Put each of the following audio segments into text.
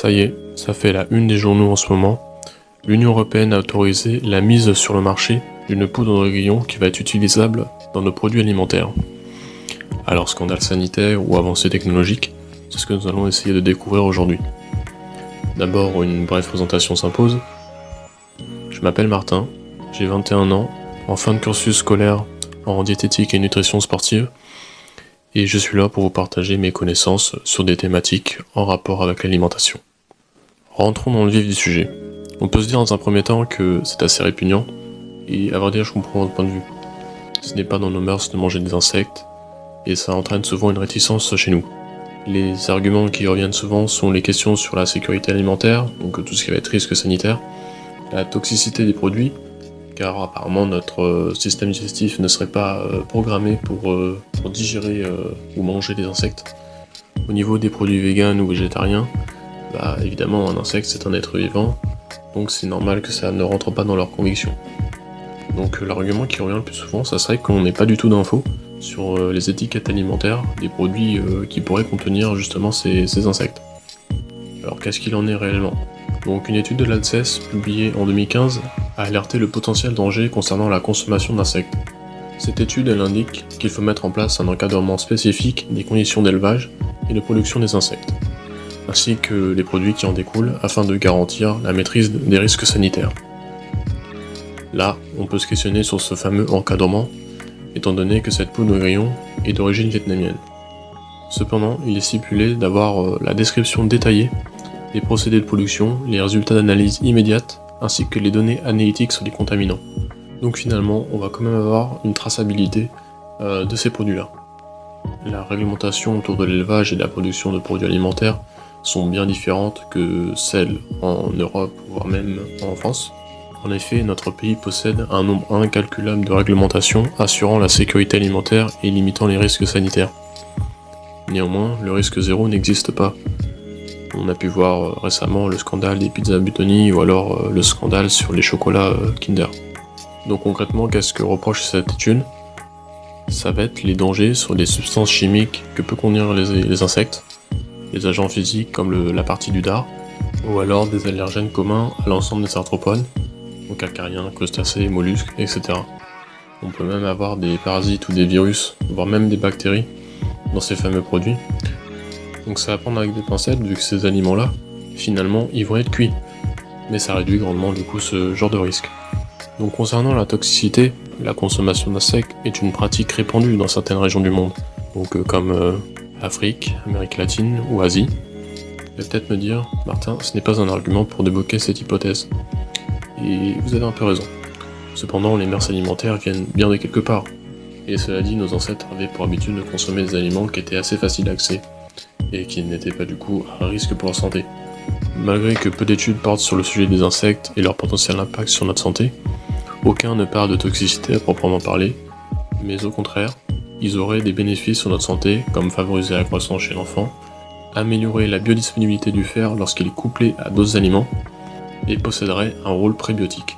Ça y est, ça fait la une des journaux en ce moment. L'Union Européenne a autorisé la mise sur le marché d'une poudre de grillon qui va être utilisable dans nos produits alimentaires. Alors scandale sanitaire ou avancée technologique, c'est ce que nous allons essayer de découvrir aujourd'hui. D'abord, une brève présentation s'impose. Je m'appelle Martin, j'ai 21 ans, en fin de cursus scolaire en diététique et nutrition sportive, et je suis là pour vous partager mes connaissances sur des thématiques en rapport avec l'alimentation. Rentrons dans le vif du sujet. On peut se dire dans un premier temps que c'est assez répugnant, et à vrai dire je comprends votre point de vue. Ce n'est pas dans nos mœurs de manger des insectes, et ça entraîne souvent une réticence chez nous. Les arguments qui reviennent souvent sont les questions sur la sécurité alimentaire, donc tout ce qui va être risque sanitaire, la toxicité des produits, car apparemment notre système digestif ne serait pas programmé pour digérer ou manger des insectes. Au niveau des produits véganes ou végétariens, évidemment un insecte c'est un être vivant, donc c'est normal que ça ne rentre pas dans leurs convictions. Donc l'argument qui revient le plus souvent, ça serait qu'on n'ait pas du tout d'infos sur les étiquettes alimentaires des produits qui pourraient contenir justement ces insectes. Alors qu'est-ce qu'il en est réellement ? Donc une étude de l'ANSES publiée en 2015 a alerté le potentiel danger concernant la consommation d'insectes. Cette étude elle indique qu'il faut mettre en place un encadrement spécifique des conditions d'élevage et de production des insectes, ainsi que les produits qui en découlent afin de garantir la maîtrise des risques sanitaires. Là, on peut se questionner sur ce fameux encadrement, étant donné que cette poudre de grillon est d'origine vietnamienne. Cependant, il est stipulé d'avoir la description détaillée des procédés de production, les résultats d'analyse immédiate, ainsi que les données analytiques sur les contaminants. Donc finalement, on va quand même avoir une traçabilité de ces produits-là. La réglementation autour de l'élevage et de la production de produits alimentaires sont bien différentes que celles en Europe, voire même en France. En effet, notre pays possède un nombre incalculable de réglementations assurant la sécurité alimentaire et limitant les risques sanitaires. Néanmoins, le risque zéro n'existe pas. On a pu voir récemment le scandale des pizzas Buitoni ou alors le scandale sur les chocolats Kinder. Donc concrètement, qu'est-ce que reproche cette étude ? Ça va être les dangers sur les substances chimiques que peut contenir les insectes, les agents physiques comme la partie du dard, ou alors des allergènes communs à l'ensemble des arthropodes, donc acariens, crustacés, mollusques, etc. On peut même avoir des parasites ou des virus, voire même des bactéries dans ces fameux produits. Donc ça va prendre avec des pincettes vu que ces aliments-là, finalement, ils vont être cuits. Mais ça réduit grandement du coup ce genre de risque. Donc concernant la toxicité, la consommation d'insectes est une pratique répandue dans certaines régions du monde. Donc comme Afrique, Amérique latine ou Asie. Vous allez peut-être me dire, Martin, ce n'est pas un argument pour débloquer cette hypothèse. Et vous avez un peu raison. Cependant, les mœurs alimentaires viennent bien de quelque part. Et cela dit, nos ancêtres avaient pour habitude de consommer des aliments qui étaient assez faciles d'accès et qui n'étaient pas du coup à risque pour leur santé. Malgré que peu d'études portent sur le sujet des insectes et leur potentiel impact sur notre santé, aucun ne parle de toxicité à proprement parler, mais au contraire, ils auraient des bénéfices sur notre santé comme favoriser la croissance chez l'enfant, améliorer la biodisponibilité du fer lorsqu'il est couplé à d'autres aliments, et posséderaient un rôle prébiotique.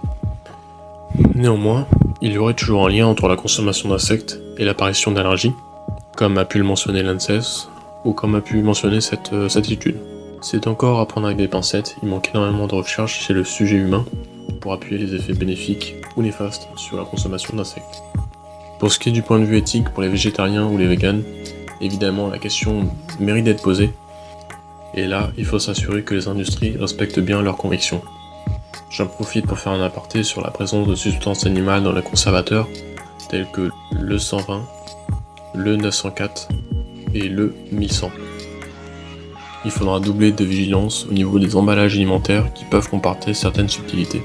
Néanmoins, il y aurait toujours un lien entre la consommation d'insectes et l'apparition d'allergies, comme a pu le mentionner l'ANSES, ou comme a pu mentionner cette étude. C'est encore à prendre avec des pincettes, il manque énormément de recherches chez le sujet humain pour appuyer les effets bénéfiques ou néfastes sur la consommation d'insectes. Pour ce qui est du point de vue éthique pour les végétariens ou les véganes, évidemment la question mérite d'être posée, et là il faut s'assurer que les industries respectent bien leurs convictions. J'en profite pour faire un aparté sur la présence de substances animales dans les conservateurs, tels que le 120, le 904 et le 1100. Il faudra doubler de vigilance au niveau des emballages alimentaires qui peuvent comporter certaines subtilités.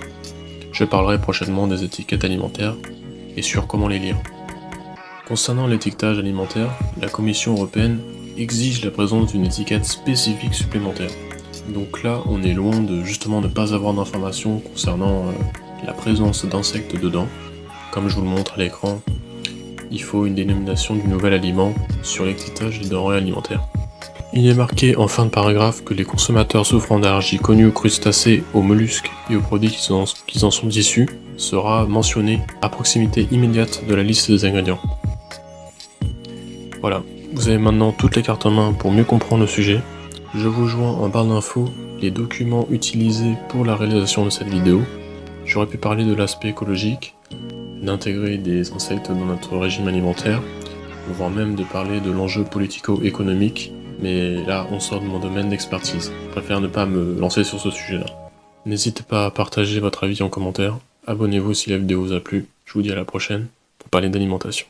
Je parlerai prochainement des étiquettes alimentaires et sur comment les lire. Concernant l'étiquetage alimentaire, la Commission européenne exige la présence d'une étiquette spécifique supplémentaire. Donc là, on est loin de justement ne pas avoir d'informations concernant la présence d'insectes dedans. Comme je vous le montre à l'écran, il faut une dénomination du nouvel aliment sur l'étiquetage des denrées alimentaires. Il est marqué en fin de paragraphe que les consommateurs souffrant d'allergies connues aux crustacés, aux mollusques et aux produits qui en sont issus sera mentionné à proximité immédiate de la liste des ingrédients. Voilà, vous avez maintenant toutes les cartes en main pour mieux comprendre le sujet. Je vous joins en barre d'infos les documents utilisés pour la réalisation de cette vidéo. J'aurais pu parler de l'aspect écologique, d'intégrer des insectes dans notre régime alimentaire, voire même de parler de l'enjeu politico-économique, mais là on sort de mon domaine d'expertise. Je préfère ne pas me lancer sur ce sujet-là. N'hésitez pas à partager votre avis en commentaire, abonnez-vous si la vidéo vous a plu, je vous dis à la prochaine pour parler d'alimentation.